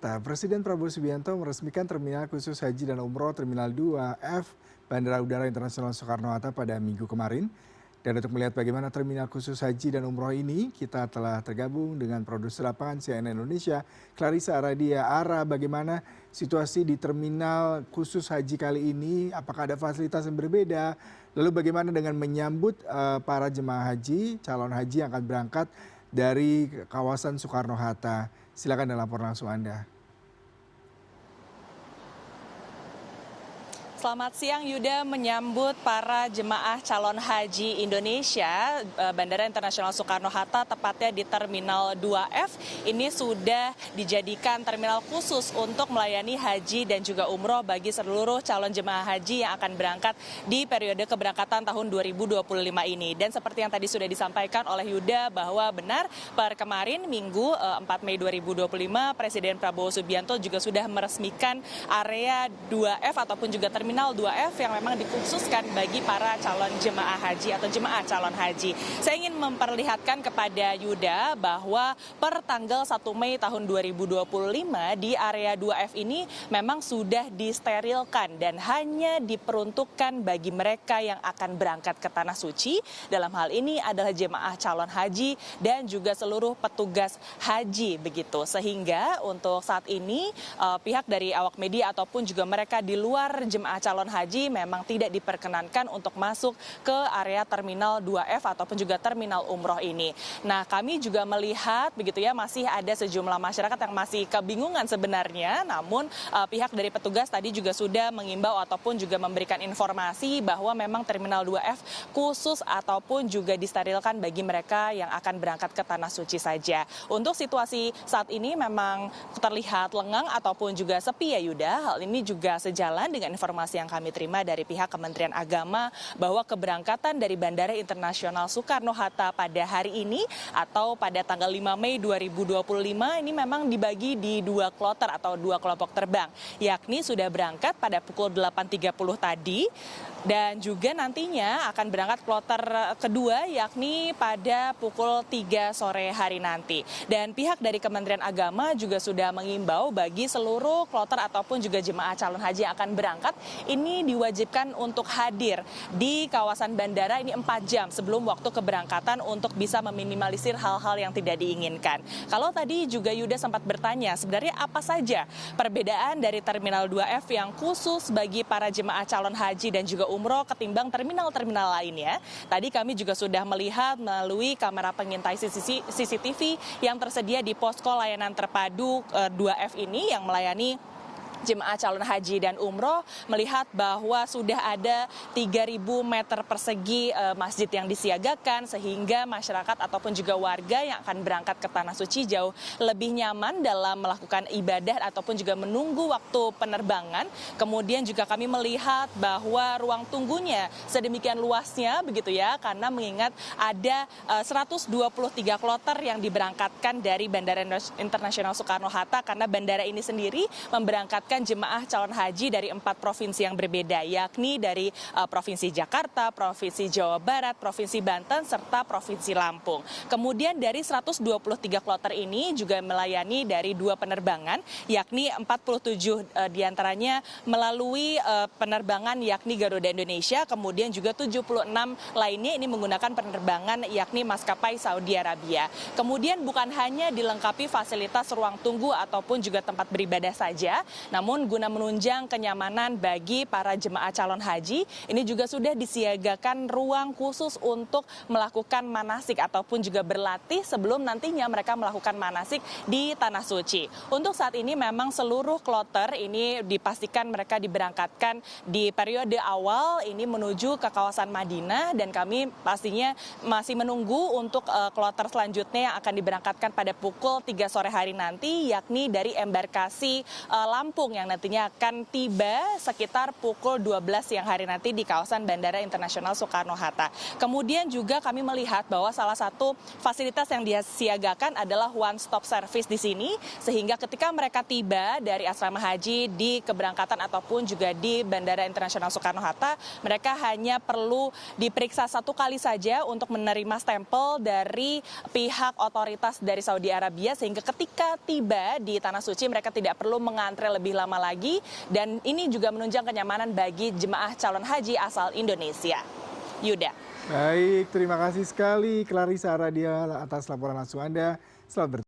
Presiden Prabowo Subianto meresmikan Terminal Khusus Haji dan Umroh Terminal 2F Bandara Udara Internasional Soekarno-Hatta pada Minggu kemarin. Dan untuk melihat bagaimana Terminal Khusus Haji dan Umroh ini, kita telah tergabung dengan produser lapangan CNN Indonesia, Clarissa Aradia. Ara, bagaimana situasi di Terminal Khusus Haji kali ini? Apakah ada fasilitas yang berbeda? Lalu bagaimana dengan menyambut para jemaah haji, calon haji yang akan berangkat dari kawasan Soekarno-Hatta? Silakan dan laporan langsung Anda. Selamat siang Yuda, menyambut para jemaah calon haji Indonesia Bandara Internasional Soekarno-Hatta tepatnya di Terminal 2F ini sudah dijadikan terminal khusus untuk melayani haji dan juga umroh bagi seluruh calon jemaah haji yang akan berangkat di periode keberangkatan tahun 2025 ini. Dan seperti yang tadi sudah disampaikan oleh Yuda bahwa benar per kemarin Minggu 4 Mei 2025 Presiden Prabowo Subianto juga sudah meresmikan area 2F ataupun juga Terminal 2F yang memang dikhususkan bagi para calon jemaah haji atau jemaah calon haji. Saya ingin memperlihatkan kepada Yuda bahwa per tanggal 1 Mei tahun 2025 di area 2F ini memang sudah disterilkan dan hanya diperuntukkan bagi mereka yang akan berangkat ke Tanah Suci. Dalam hal ini adalah jemaah calon haji dan juga seluruh petugas haji begitu. Sehingga untuk saat ini pihak dari awak media ataupun juga mereka di luar jemaah calon haji memang tidak diperkenankan untuk masuk ke area Terminal 2F ataupun juga Terminal Umroh ini. Nah, kami juga melihat begitu ya masih ada sejumlah masyarakat yang masih kebingungan sebenarnya, namun pihak dari petugas tadi juga sudah mengimbau ataupun juga memberikan informasi bahwa memang Terminal 2F khusus ataupun juga disterilkan bagi mereka yang akan berangkat ke Tanah Suci saja. Untuk situasi saat ini memang terlihat lengang ataupun juga sepi ya Yuda. Hal ini juga sejalan dengan informasi yang kami terima dari pihak Kementerian Agama bahwa keberangkatan dari Bandara Internasional Soekarno-Hatta pada hari ini atau pada tanggal 5 Mei 2025 ini memang dibagi di dua kloter atau dua kelompok terbang, yakni sudah berangkat pada pukul 8.30 tadi dan juga nantinya akan berangkat kloter kedua yakni pada pukul 3 sore hari nanti. Dan pihak dari Kementerian Agama juga sudah mengimbau bagi seluruh kloter ataupun juga jemaah calon haji yang akan berangkat ini diwajibkan untuk hadir di kawasan bandara ini 4 jam sebelum waktu keberangkatan untuk bisa meminimalisir hal-hal yang tidak diinginkan. Kalau tadi juga Yuda sempat bertanya sebenarnya apa saja perbedaan dari Terminal 2F yang khusus bagi para jemaah calon haji dan juga umroh ketimbang terminal-terminal lainnya. Tadi kami juga sudah melihat melalui kamera pengintai CCTV yang tersedia di posko layanan terpadu 2F ini yang melayani jemaah calon haji dan umroh, melihat bahwa sudah ada 3.000 meter persegi masjid yang disiagakan sehingga masyarakat ataupun juga warga yang akan berangkat ke Tanah Suci jauh lebih nyaman dalam melakukan ibadah ataupun juga menunggu waktu penerbangan. Kemudian juga kami melihat bahwa ruang tunggunya sedemikian luasnya begitu ya, karena mengingat ada 123 kloter yang diberangkatkan dari Bandara Internasional Soekarno-Hatta karena bandara ini sendiri memberangkatkan jemaah calon haji dari 4 provinsi yang berbeda, yakni dari Provinsi Jakarta, Provinsi Jawa Barat, Provinsi Banten, serta Provinsi Lampung. Kemudian dari 123 kloter ini juga melayani dari 2 penerbangan, yakni 47 diantaranya melalui penerbangan yakni Garuda Indonesia, kemudian juga 76 lainnya ini menggunakan penerbangan yakni maskapai Saudi Arabia. Kemudian bukan hanya dilengkapi fasilitas ruang tunggu ataupun juga tempat beribadah saja, namun guna menunjang kenyamanan bagi para jemaah calon haji, ini juga sudah disiagakan ruang khusus untuk melakukan manasik ataupun juga berlatih sebelum nantinya mereka melakukan manasik di Tanah Suci. Untuk saat ini memang seluruh kloter ini dipastikan mereka diberangkatkan di periode awal ini menuju ke kawasan Madinah dan kami pastinya masih menunggu untuk kloter selanjutnya yang akan diberangkatkan pada pukul 3 sore hari nanti yakni dari embarkasi Lampung penumpang yang nantinya akan tiba sekitar pukul 12 siang hari nanti di kawasan Bandara Internasional Soekarno-Hatta. Kemudian juga kami melihat bahwa salah satu fasilitas yang disiagakan adalah one stop service di sini, sehingga ketika mereka tiba dari asrama haji di keberangkatan ataupun juga di Bandara Internasional Soekarno-Hatta, mereka hanya perlu diperiksa satu kali saja untuk menerima stempel dari pihak otoritas dari Saudi Arabia, sehingga ketika tiba di Tanah Suci mereka tidak perlu mengantre lebih lama lagi, dan ini juga menunjang kenyamanan bagi jemaah calon haji asal Indonesia. Yuda. Baik, terima kasih sekali Clarissa Aradia atas laporan langsung Anda. Selamat bertugas.